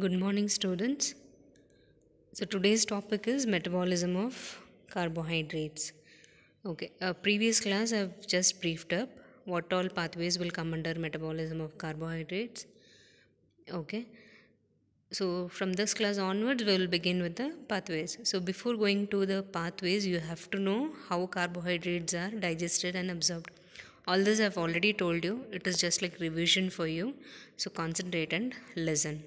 Good morning, students. So, today's topic is metabolism of carbohydrates. Okay, previous class I've just briefed up what all pathways will come under metabolism of carbohydrates. Okay, so from this class onwards, we will begin with the pathways. So, before going to the pathways, you have to know how carbohydrates are digested and absorbed. All this I've already told you, it is just like revision for you. So, concentrate and listen.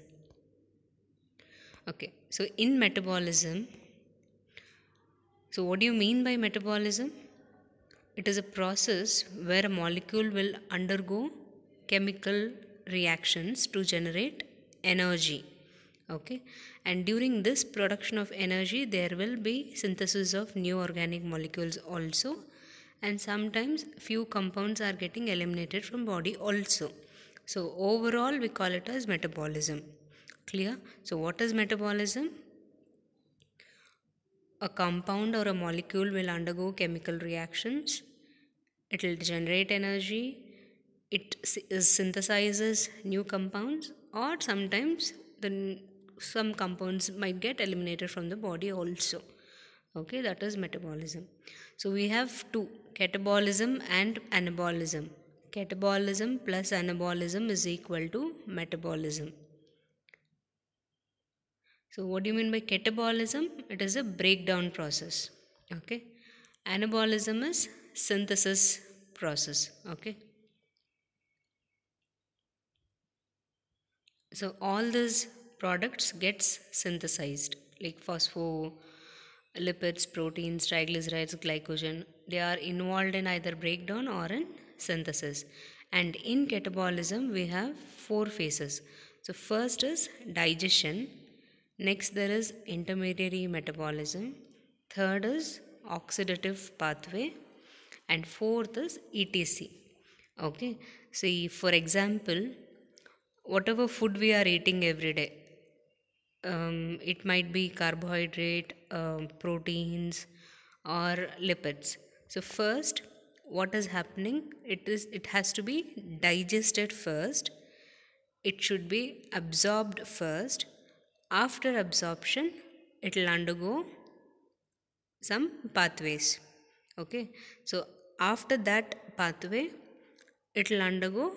Okay, so in metabolism, so what do you mean by metabolism? It is a process where a molecule will undergo chemical reactions to generate energy. Okay, and during this production of energy, there will be synthesis of new organic molecules also, and sometimes few compounds are getting eliminated from body also. So overall, we call it as metabolism. Clear? So what is metabolism? A compound or a molecule will undergo chemical reactions. It will generate energy. It synthesizes new compounds, or sometimes some compounds might get eliminated from the body also. Okay, that is metabolism. So we have two, catabolism and anabolism. Catabolism plus anabolism is equal to metabolism. So, what do you mean by catabolism? It is a breakdown process. Okay. Anabolism is synthesis process. Okay. So, all these products gets synthesized like phospholipids, proteins, triglycerides, glycogen. They are involved in either breakdown or in synthesis. And in catabolism, we have four phases. So, first is digestion. Next, there is intermediary metabolism. Third is oxidative pathway. And fourth is ETC. Okay. See, for example, whatever food we are eating every day, it might be carbohydrate, proteins, or lipids. So first, what is happening? It has to be digested first. It should be absorbed first. After absorption, it will undergo some pathways. Okay, so after that pathway, it will undergo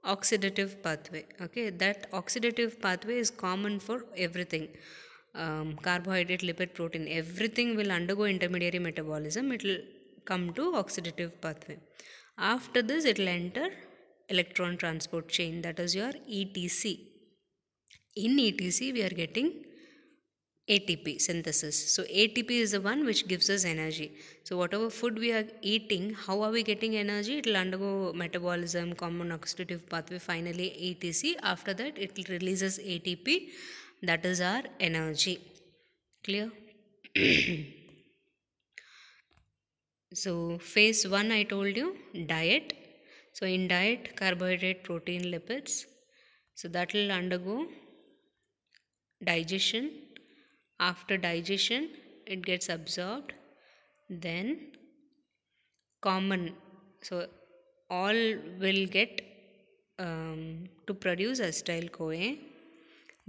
oxidative pathway. Okay, that oxidative pathway is common for everything. Carbohydrate, lipid, protein, everything will undergo intermediary metabolism. It will come to oxidative pathway. After this, it will enter electron transport chain, that is your ETC. In ETC, we are getting ATP synthesis. So ATP is the one which gives us energy. So whatever food we are eating, how are we getting energy? It will undergo metabolism, common oxidative pathway, finally ATC. After that, it releases ATP. That is our energy. Clear? So phase 1 I told you, diet. So in diet, carbohydrate, protein, lipids. So that will undergo digestion. After digestion, it gets absorbed. Then common, so all will get to produce acetyl CoA.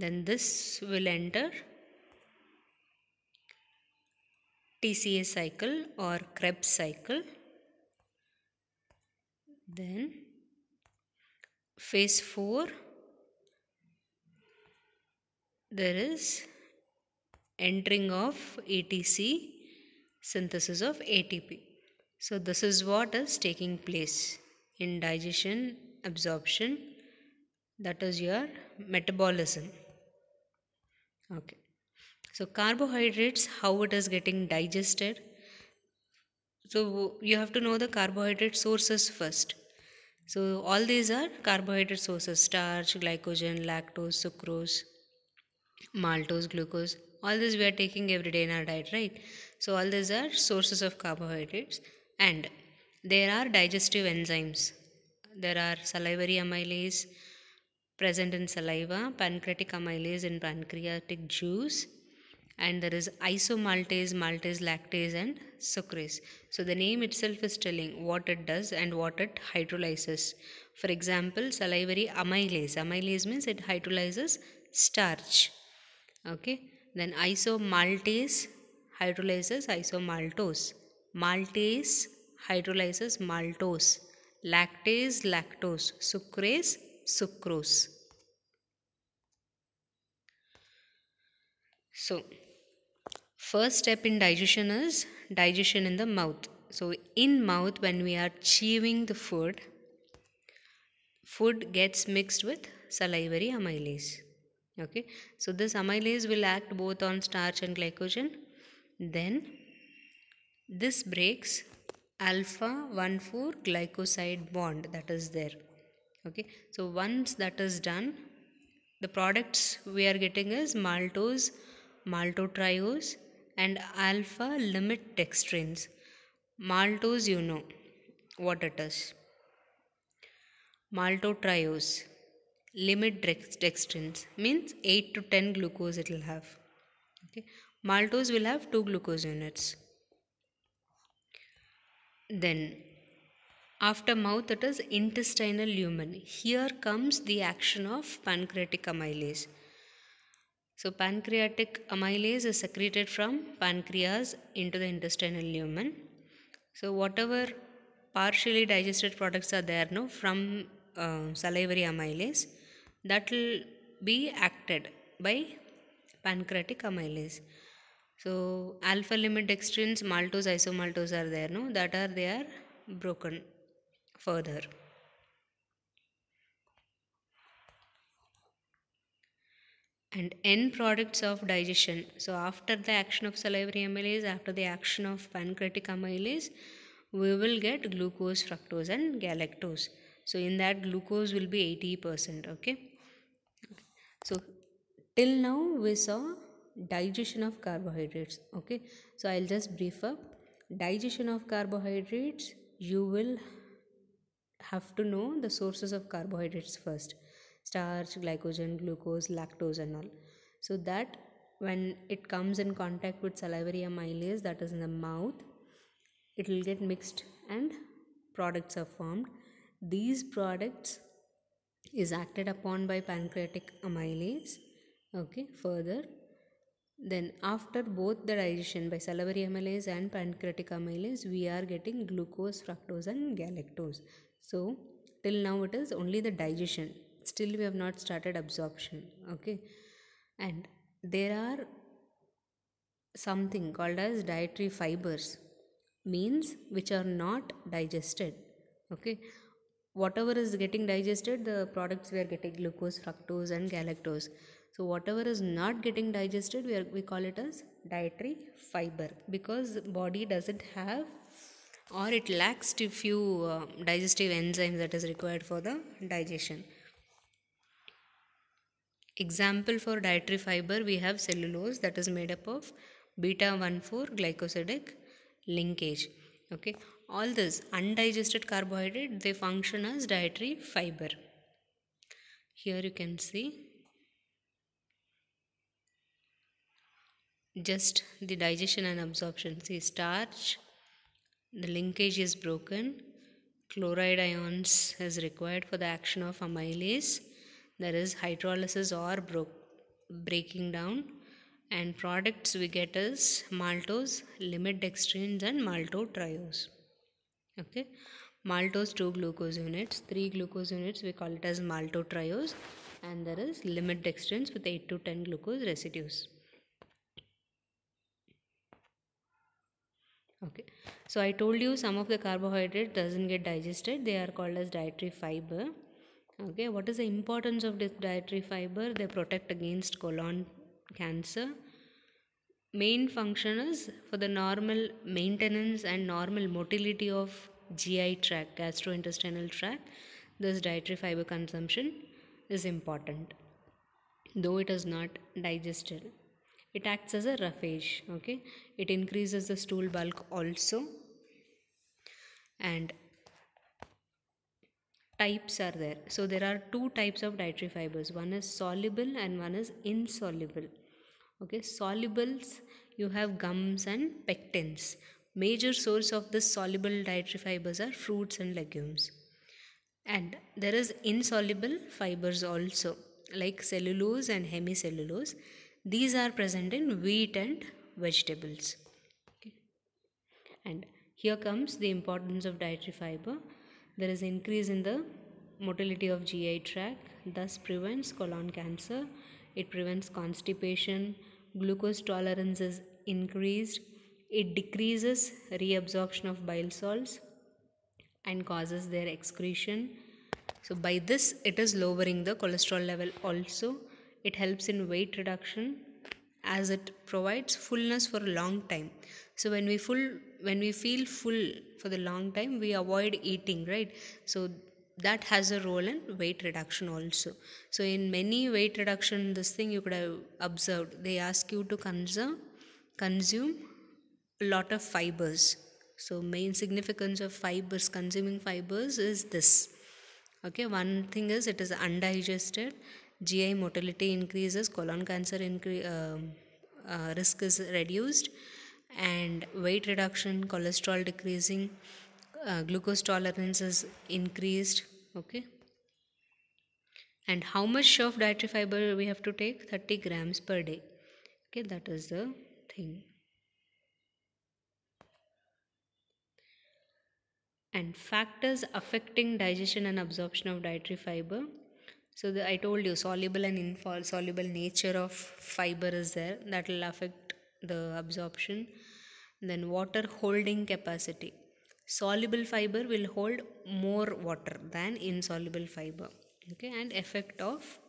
Then this will enter TCA cycle or Krebs cycle. Then phase 4, there is entering of ETC, synthesis of ATP. So this is what is taking place in digestion, absorption, that is your metabolism. Okay. So carbohydrates, how it is getting digested. So you have to know the carbohydrate sources first. So all these are carbohydrate sources: starch, glycogen, lactose, sucrose, maltose, glucose. All this we are taking every day in our diet, right? So all these are sources of carbohydrates, and there are digestive enzymes. There are salivary amylase present in saliva, pancreatic amylase in pancreatic juice, and there is isomaltase, maltase, lactase, and sucrase. So the name itself is telling what it does and what it hydrolyzes. For example, salivary amylase. Amylase means it hydrolyzes starch. Okay. Then isomaltase hydrolyzes isomaltose. Maltase hydrolyzes maltose. Lactase, lactose. Sucrase, sucrose. So, first step in digestion is digestion in the mouth. So, in mouth, when we are chewing the food, food gets mixed with salivary amylase. Okay, so this amylase will act both on starch and glycogen. Then this breaks alpha 1,4 glycoside bond that is there. Okay, so once that is done, the products we are getting is maltose, maltotriose, and alpha limit dextrins. Maltose, you know what it is. Maltotriose, limit dextrins means 8 to 10 glucose it will have. Okay, maltose will have 2 glucose units. Then after mouth it is intestinal lumen. Here comes the action of pancreatic amylase. So pancreatic amylase is secreted from pancreas into the intestinal lumen. So whatever partially digested products are there no from salivary amylase, that will be acted by pancreatic amylase. So alpha limit dextrins, maltose, isomaltose are there no, that are they are broken further. And end products of digestion. So after the action of salivary amylase, after the action of pancreatic amylase, we will get glucose, fructose, and galactose. So in that glucose will be 80%. Okay. So till now we saw digestion of carbohydrates. Okay. So I'll just brief up. Digestion of carbohydrates, you will have to know the sources of carbohydrates first: starch, glycogen, glucose, lactose, and all. So that when it comes in contact with salivary amylase, that is in the mouth, it will get mixed and products are formed. These products is acted upon by pancreatic amylase. Okay, further. Then after both the digestion by salivary amylase and pancreatic amylase, we are getting glucose, fructose, and galactose. So till now it is only the digestion. Still we have not started absorption. Okay, and there are something called as dietary fibers, means which are not digested. Okay, whatever is getting digested, the products we are getting glucose, fructose, and galactose. So whatever is not getting digested, we call it as dietary fiber, because body doesn't have, or it lacks to few digestive enzymes that is required for the digestion. Example for dietary fiber, we have cellulose that is made up of beta 1,4 glycosidic linkage. Okay, all this undigested carbohydrate, they function as dietary fiber. Here you can see just the digestion and absorption. See, starch, the linkage is broken, chloride ions is required for the action of amylase, there is hydrolysis or breaking down, and products we get is maltose, limit dextrins, and maltotriose. Okay, maltose 2 glucose units, 3 glucose units we call it as maltotriose, and there is limit dextrins with 8 to 10 glucose residues. Okay, so I told you some of the carbohydrate doesn't get digested, they are called as dietary fiber. Okay, what is the importance of this dietary fiber? They protect against colon cancer. Main function is for the normal maintenance and normal motility of GI tract, gastrointestinal tract. This dietary fiber consumption is important, though it is not digested. It acts as a roughage. Okay, it increases the stool bulk also. And types are there. So there are two types of dietary fibers. One is soluble and one is insoluble. Okay, solubles, you have gums and pectins. Major source of this soluble dietary fibers are fruits and legumes. And there is insoluble fibers also, like cellulose and hemicellulose. These are present in wheat and vegetables. Okay. And here comes the importance of dietary fiber. There is increase in the motility of GI tract, thus prevents colon cancer. It prevents constipation. Glucose tolerance is increased. It decreases reabsorption of bile salts and causes their excretion. So by this it is lowering the cholesterol level also. It helps in weight reduction as it provides fullness for a long time. So when we feel full for the long time, we avoid eating, right? So that has a role in weight reduction also. So in many weight reduction, this thing you could have observed, they ask you to consume a lot of fibers. So main significance of fibers, consuming fibers, is this. Okay, one thing is it is undigested, GI motility increases, colon cancer risk is reduced, and weight reduction, cholesterol decreasing, glucose tolerance is increased. Okay, and how much of dietary fiber we have to take? 30 grams per day. Okay, that is the thing. And factors affecting digestion and absorption of dietary fiber. So I told you soluble and insoluble nature of fiber is there, that will affect the absorption. Then water holding capacity. Soluble fiber will hold more water than insoluble fiber. Okay, and effect of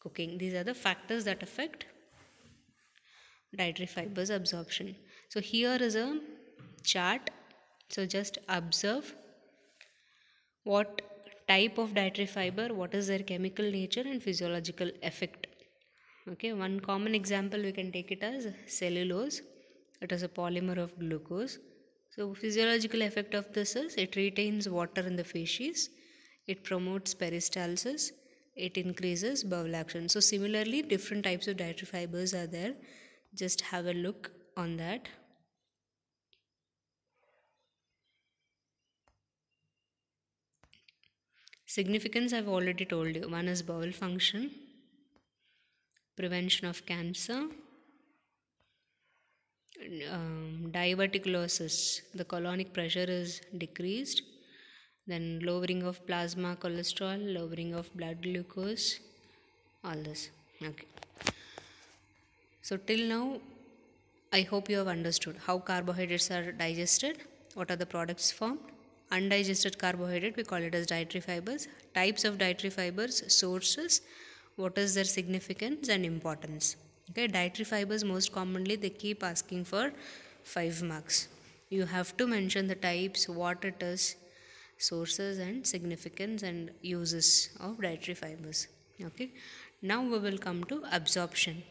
cooking. These are the factors that affect dietary fibers absorption. So here is a chart. So just observe what type of dietary fiber, what is their chemical nature and physiological effect. Okay, one common example we can take it as cellulose. It is a polymer of glucose. So physiological effect of this is it retains water in the feces, it promotes peristalsis, it increases bowel action. So similarly, different types of dietary fibers are there. Just have a look on that. Significance I've already told you. One is bowel function, prevention of cancer, diverticulosis, the colonic pressure is decreased, then lowering of plasma cholesterol, lowering of blood glucose, all this. Okay. So till now, I hope you have understood how carbohydrates are digested, what are the products formed. Undigested carbohydrate, we call it as dietary fibers. Types of dietary fibers, sources, what is their significance and importance. Okay, dietary fibers most commonly they keep asking for 5 marks. You have to mention the types, what it is, sources and significance and uses of dietary fibers. Okay, now we will come to absorption.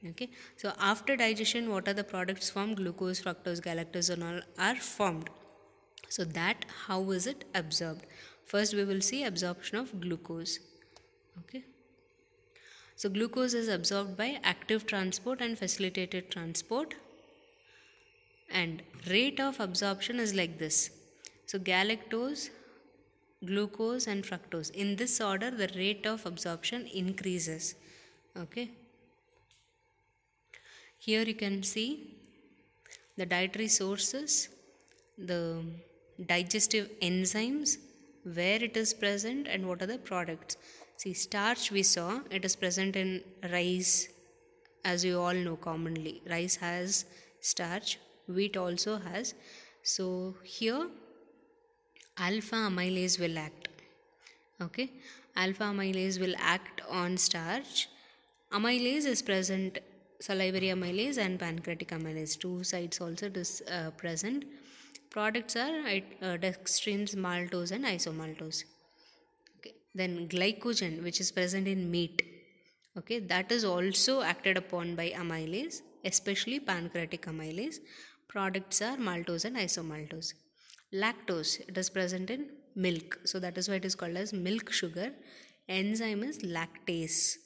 Okay, so after digestion, what are the products formed? Glucose, fructose, galactose and all are formed. So that how is it absorbed? First we will see absorption of glucose. Okay, so glucose is absorbed by active transport and facilitated transport, and rate of absorption is like this. So galactose, glucose and fructose, in this order the rate of absorption increases. Okay, here you can see the dietary sources, the digestive enzymes, where it is present and what are the products. See, starch we saw, it is present in rice, as you all know commonly. Rice has starch, wheat also has. So here alpha amylase will act. Okay, alpha amylase will act on starch. Amylase is present, salivary amylase and pancreatic amylase, two sides also it is present. Products are dextrins, maltose and isomaltose. Okay, then glycogen, which is present in meat, okay, that is also acted upon by amylase, especially pancreatic amylase. Products are maltose and isomaltose. Lactose, it is present in milk, so that is why it is called as milk sugar. Enzyme is lactase.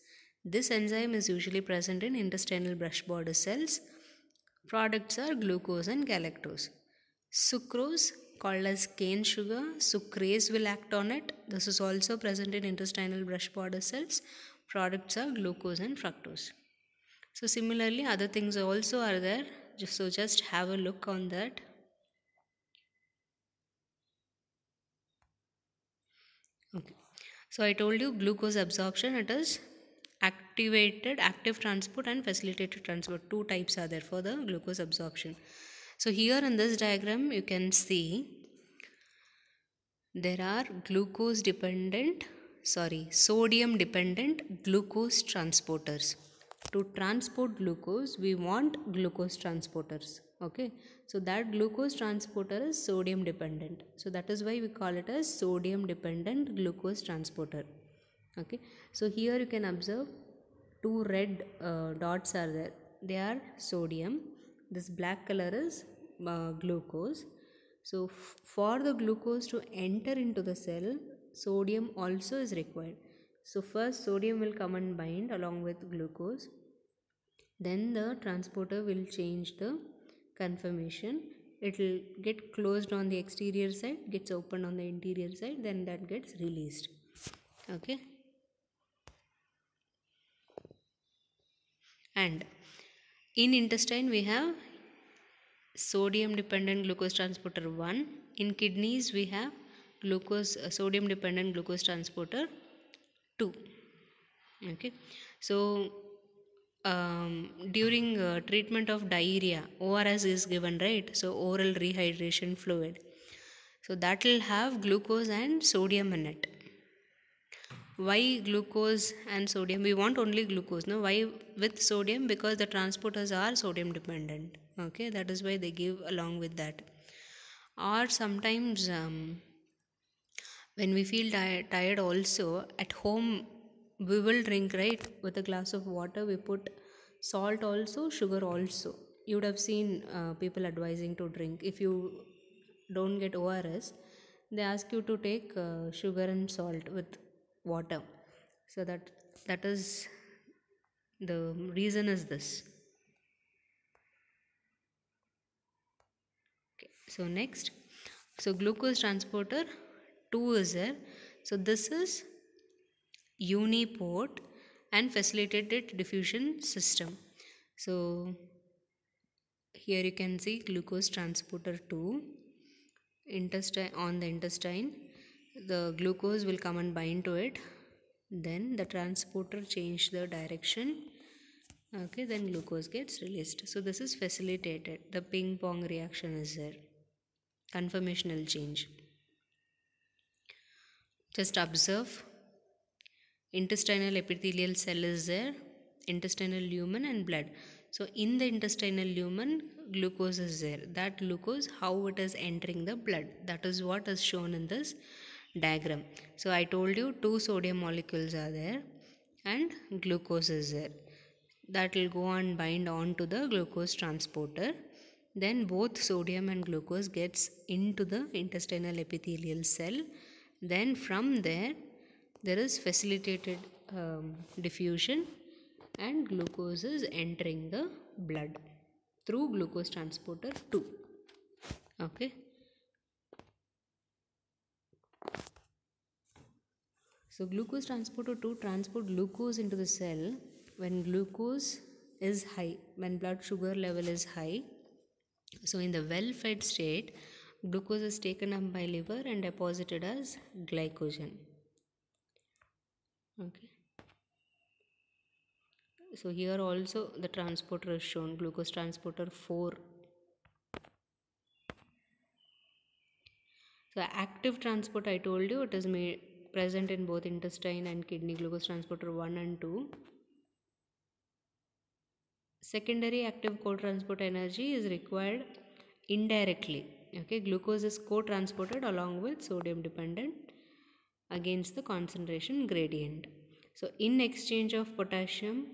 This enzyme is usually present in intestinal brush border cells. Products are glucose and galactose. Sucrose, called as cane sugar, sucrase will act on it. This is also present in intestinal brush border cells. Products are glucose and fructose. So similarly, other things also are there. So just have a look on that. Okay. So I told you glucose absorption, it is active transport and facilitated transport. Two types are there for the glucose absorption. So here in this diagram you can see there are sodium dependent glucose transporters. To transport glucose, we want glucose transporters. Okay, so that glucose transporter is sodium dependent. So that is why we call it as sodium dependent glucose transporter. Okay, so here you can observe two red dots are there. They are sodium. This black color is glucose. So for the glucose to enter into the cell, sodium also is required. So first sodium will come and bind along with glucose. Then the transporter will change the conformation. It will get closed on the exterior side, gets opened on the interior side, then that gets released. Okay. And in intestine we have sodium dependent glucose transporter 1. In kidneys we have sodium dependent glucose transporter 2. Okay, so during treatment of diarrhea, ORS is given, right? So oral rehydration fluid, so that will have glucose and sodium in it. Why glucose and sodium? We want only glucose. No, why with sodium? Because the transporters are sodium dependent. Okay, that is why they give along with that. Or sometimes when we feel tired also at home we will drink, right? With a glass of water we put salt also, sugar also. You would have seen people advising to drink. If you don't get ORS, they ask you to take sugar and salt with water. So that is the reason is this. Okay, so next, so glucose transporter 2 is there. So this is uniport and facilitated diffusion system. So here you can see glucose transporter 2 on the intestine. The glucose will come and bind to it, then the transporter change the direction. Okay, then glucose gets released. So this is facilitated. The ping pong reaction is there. Conformational change. Just observe. Intestinal epithelial cell is there, intestinal lumen and blood. So in the intestinal lumen, glucose is there. That glucose, how it is entering the blood, that is what is shown in this diagram. So I told you 2 sodium molecules are there and glucose is there. That will go and bind on to the glucose transporter. Then both sodium and glucose gets into the intestinal epithelial cell. Then from there is facilitated diffusion and glucose is entering the blood through glucose transporter 2. Okay. So glucose transporter 2 transport glucose into the cell when glucose is high, when blood sugar level is high. So in the well-fed state, glucose is taken up by liver and deposited as glycogen. Okay. So here also the transporter is shown, glucose transporter 4. So active transport, I told you, it is present in both intestine and kidney, glucose transporter 1 and 2. Secondary active co-transport energy is required indirectly. Okay, glucose is co-transported along with sodium dependent against the concentration gradient. So in exchange of potassium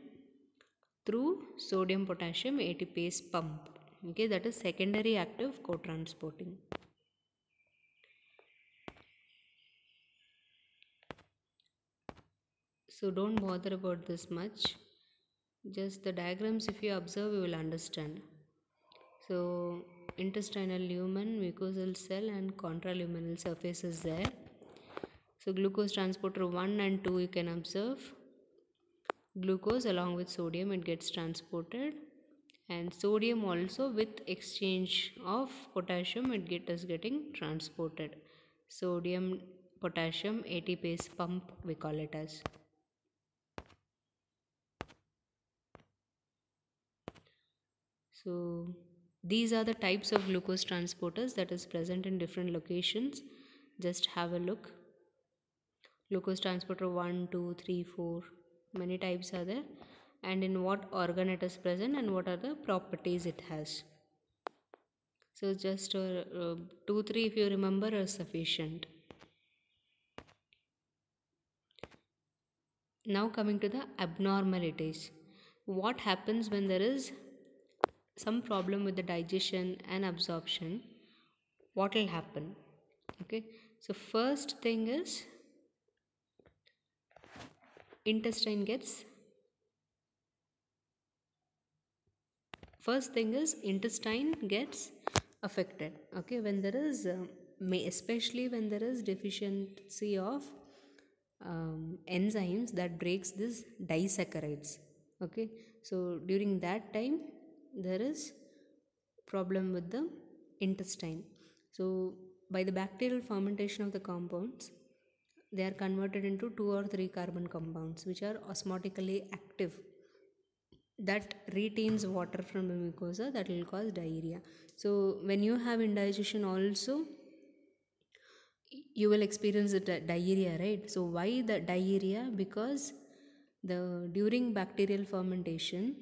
through sodium potassium ATPase pump. Okay, that is secondary active co-transporting. So don't bother about this much. Just the diagrams, if you observe, you will understand. So intestinal lumen, mucosal cell, and contraluminal surface is there. So glucose transporter 1 and 2 you can observe. Glucose along with sodium, it gets transported, and sodium also with exchange of potassium is getting transported. Sodium potassium ATPase pump we call it as. So these are the types of glucose transporters that is present in different locations. Just have a look. Glucose transporter 1, 2, 3, 4, many types are there, and in what organ it is present and what are the properties it has. So just 2, 3 if you remember are sufficient. Now coming to the abnormalities. What happens when there is some problem with the digestion and absorption? What will happen? Okay, so first thing is intestine gets affected. Okay, when there is especially when there is deficiency of enzymes that breaks this disaccharides. Okay, so during that time there is problem with the intestine. So by the bacterial fermentation of the compounds, they are converted into 2 or 3 carbon compounds which are osmotically active, that retains water from the mucosa, that will cause diarrhea. So when you have indigestion also, you will experience the diarrhea, right? So why the diarrhea? Because the during bacterial fermentation,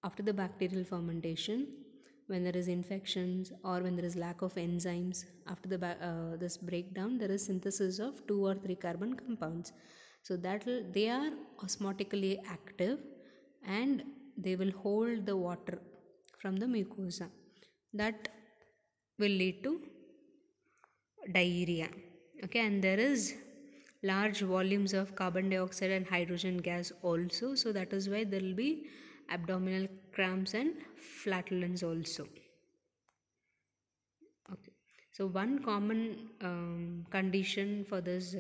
after the bacterial fermentation, when there is infections or when there is lack of enzymes, after the this breakdown, there is synthesis of 2 or 3 carbon compounds. So they are osmotically active and they will hold the water from the mucosa. That will lead to diarrhea. Okay, and there is large volumes of carbon dioxide and hydrogen gas also, so that is why there will be abdominal cramps and flatulence also. Okay, so one common condition for this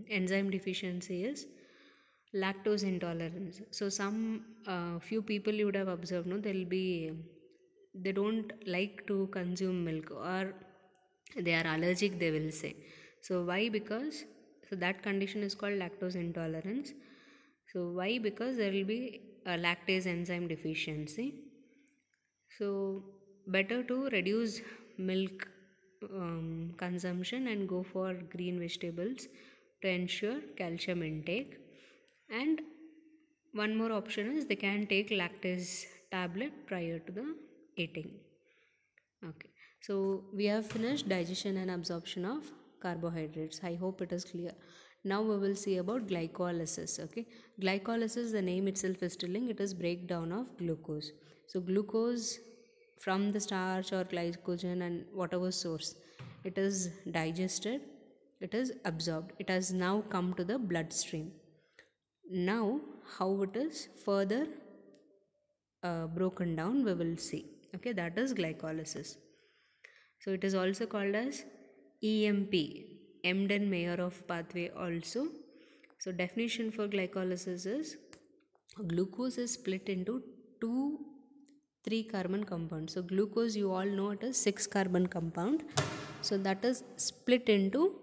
enzyme deficiency is lactose intolerance. So some few people you would have observed, no, they don't like to consume milk, or they are allergic, they will say. So why? Because so that condition is called lactose intolerance. So why? Because there will be a lactase enzyme deficiency. So better to reduce milk consumption and go for green vegetables to ensure calcium intake. And one more option is they can take lactase tablet prior to the eating. Okay, so we have finished digestion and absorption of carbohydrates. I hope it is clear. Now we will see about glycolysis. Okay, glycolysis, the name itself is telling, it is breakdown of glucose. So glucose from the starch or glycogen and whatever source, it is digested, it is absorbed, it has now come to the bloodstream. Now how it is further broken down we will see. Okay, that is glycolysis. So it is also called as EMP, Embden-Meyerhof pathway also. So definition for glycolysis is glucose is split into 3 carbon compounds. So glucose, you all know it is 6 carbon compound. So that is split into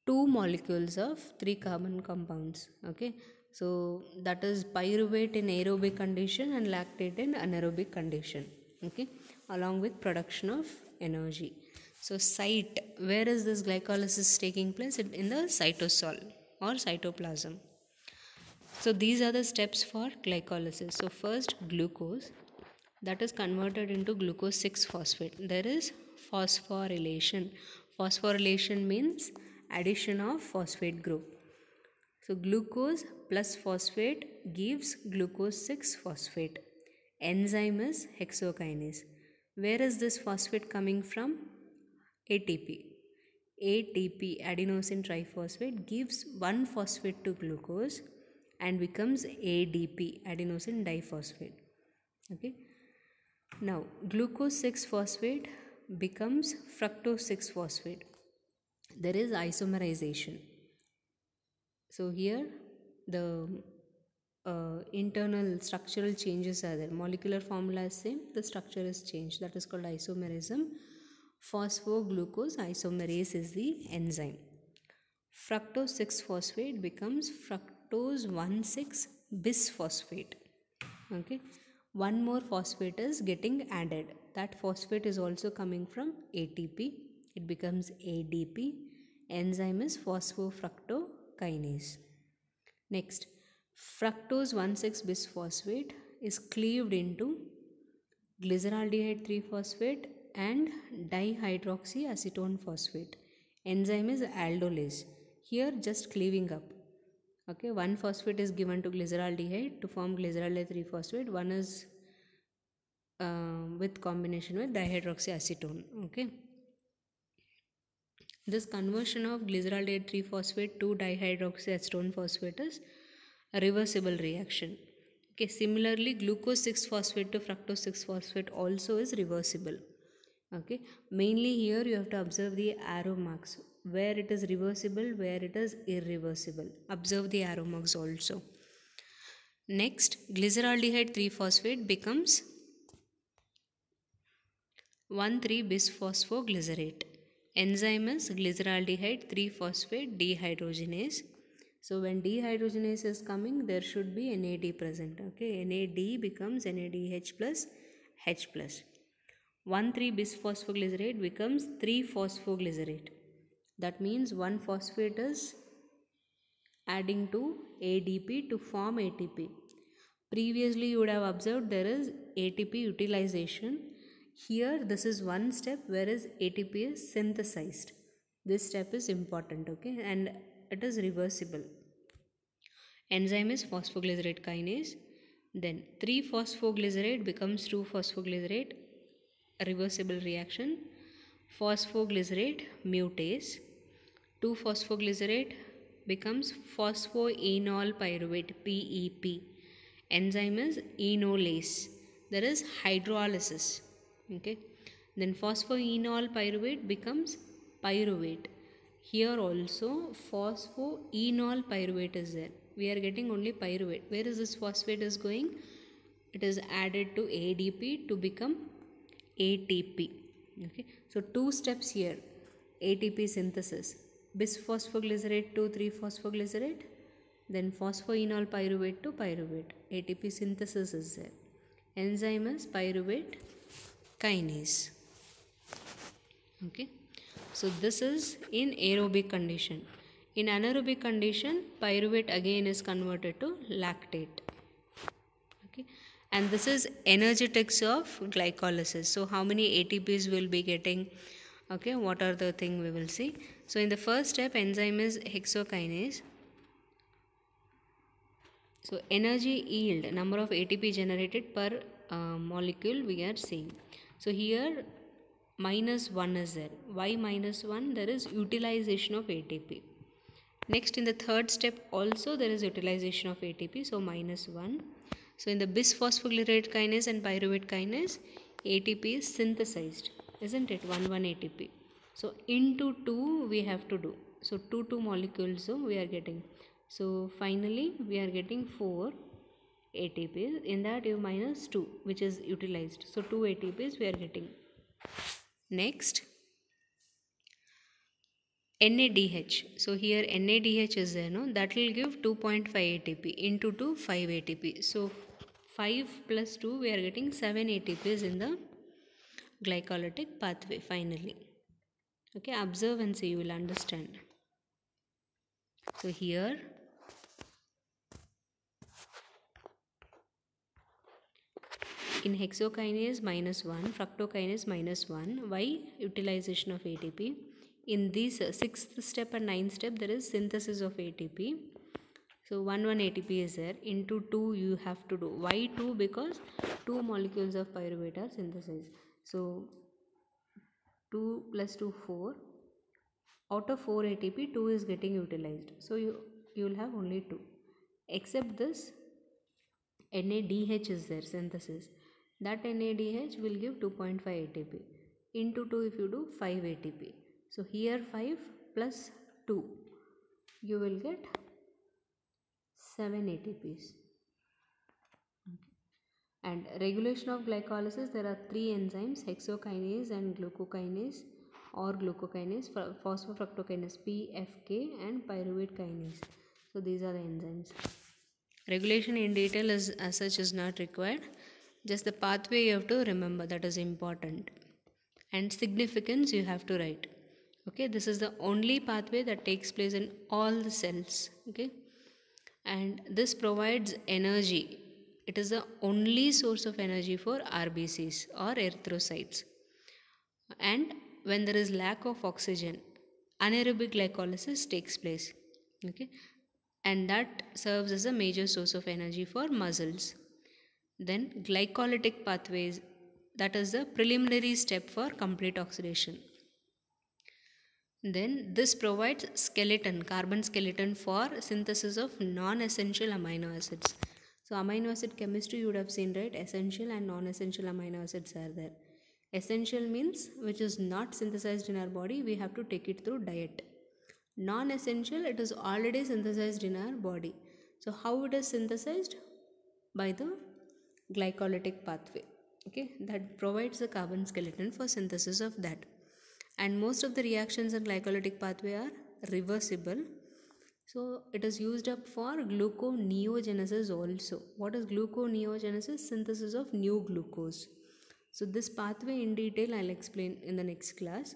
2 molecules of 3 carbon compounds. Okay, so that is pyruvate in aerobic condition and lactate in anaerobic condition. Okay, along with production of energy. So site, where is this glycolysis taking place? In the cytosol or cytoplasm. So these are the steps for glycolysis. So first, glucose, that is converted into glucose 6-phosphate. There is phosphorylation. Phosphorylation means addition of phosphate group. So glucose plus phosphate gives glucose 6-phosphate. Enzyme is hexokinase. Where is this phosphate coming from? ATP. ATP, adenosine triphosphate, gives one phosphate to glucose and becomes ADP, adenosine diphosphate. Okay. Now, glucose 6 phosphate becomes fructose 6 phosphate. There is isomerization. So here the internal structural changes are there. Molecular formula is same, the structure is changed. That is called isomerism. Phosphoglucose isomerase is the enzyme. Fructose 6 phosphate becomes fructose 1,6 bisphosphate. Okay, one more phosphate is getting added. That phosphate is also coming from ATP. It becomes ADP. Enzyme is phosphofructokinase. Next, fructose 1,6 bisphosphate is cleaved into glyceraldehyde 3 phosphate and dihydroxyacetone phosphate. Enzyme is aldolase. Here just cleaving up. Okay, one phosphate is given to glyceraldehyde to form glyceraldehyde 3 phosphate. One is with combination with dihydroxyacetone. Okay, this conversion of glyceraldehyde 3 phosphate to dihydroxyacetone phosphate is a reversible reaction. Okay, similarly glucose 6 phosphate to fructose 6 phosphate also is reversible. Okay, mainly here you have to observe the arrow marks, where it is reversible, where it is irreversible. Observe the arrow marks also. Next, glyceraldehyde 3 phosphate becomes 1,3-bisphosphoglycerate. Enzyme is glyceraldehyde 3 phosphate dehydrogenase. So when dehydrogenase is coming, there should be NAD present. Okay, NAD becomes NADH plus H plus. 1,3-bisphosphoglycerate becomes 3-phosphoglycerate. That means one phosphate is adding to ADP to form ATP. Previously you would have observed there is ATP utilization. Here this is one step whereas ATP is synthesized. This step is important, okay, and it is reversible. Enzyme is phosphoglycerate kinase. Then 3-phosphoglycerate becomes 2-phosphoglycerate, a reversible reaction. Phosphoglycerate mutase. 2-phosphoglycerate becomes phosphoenol pyruvate PEP. Enzyme is enolase. There is hydrolysis. Okay. Then phosphoenol pyruvate becomes pyruvate. Here also phosphoenol pyruvate is there. We are getting only pyruvate. Where is this phosphate is going? It is added to ADP to become ATP. Okay. So two steps here. ATP synthesis. Bisphosphoglycerate to 3-phosphoglycerate. Then phosphoenol pyruvate to pyruvate. ATP synthesis is there. Enzyme is pyruvate kinase. Okay. So this is in aerobic condition. In anaerobic condition, pyruvate again is converted to lactate. Okay. And this is energetics of glycolysis. So how many ATPs will be getting? Okay, what are the thing we will see? So in the first step, enzyme is hexokinase. So energy yield, number of ATP generated per molecule we are seeing. So here -1 is there. Why -1? There is utilization of ATP. Next, in the third step also there is utilization of ATP, so -1. So in the bisphosphoglycerate kinase and pyruvate kinase, ATP is synthesized, isn't it? 1 ATP. So into 2 we have to do. So 2 molecules so we are getting. So finally we are getting 4 ATPs. In that you minus 2 which is utilized. So 2 ATPs we are getting. Next, NADH. So here NADH is there, no? That will give 2.5 ATP into 2, 5 ATP. So 5 plus 2 we are getting 7 ATPs in the glycolytic pathway finally. Okay, observe and see, you will understand. So here in hexokinase -1, fructokinase -1. Why? Utilization of ATP. In this 6th step and 9th step there is synthesis of ATP. So 1 ATP is there. Into 2 you have to do. Why 2? Because 2 molecules of pyruvate are synthesized. So 2 plus 2 4. Out of 4 ATP, 2 is getting utilized. So you will have only 2. Except this NADH is there, synthesis. That NADH will give 2.5 ATP. Into 2 if you do 5 ATP. So here 5 plus 2. You will get 7 ATPs. And regulation of glycolysis, there are 3 enzymes, hexokinase and glucokinase or glucokinase, phosphofructokinase PFK and pyruvate kinase. So these are the enzymes. Regulation in detail is as such is not required. Just the pathway you have to remember, that is important. And significance you have to write. Okay, this is the only pathway that takes place in all the cells. Okay, and this provides energy. It is the only source of energy for RBCs or erythrocytes. And when there is lack of oxygen, anaerobic glycolysis takes place. Okay, and that serves as a major source of energy for muscles. Then glycolytic pathways, that is the preliminary step for complete oxidation. Then this provides skeleton, carbon skeleton for synthesis of non-essential amino acids. So amino acid chemistry you would have seen, right? Essential and non-essential amino acids are there. Essential means which is not synthesized in our body, we have to take it through diet. Non-essential, it is already synthesized in our body. So how it is synthesized? By the glycolytic pathway. Okay, that provides the carbon skeleton for synthesis of that. And most of the reactions in glycolytic pathway are reversible. So it is used up for gluconeogenesis also. What is gluconeogenesis? Synthesis of new glucose. So this pathway in detail I'll explain in the next class.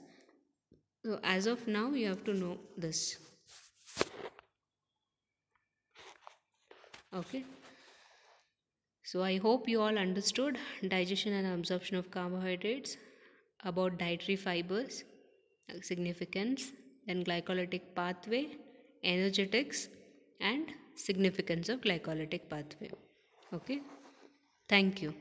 So as of now you have to know this. Okay. So I hope you all understood digestion and absorption of carbohydrates, about dietary fibers, significance, then glycolytic pathway, energetics, and significance of glycolytic pathway. Okay. Thank you.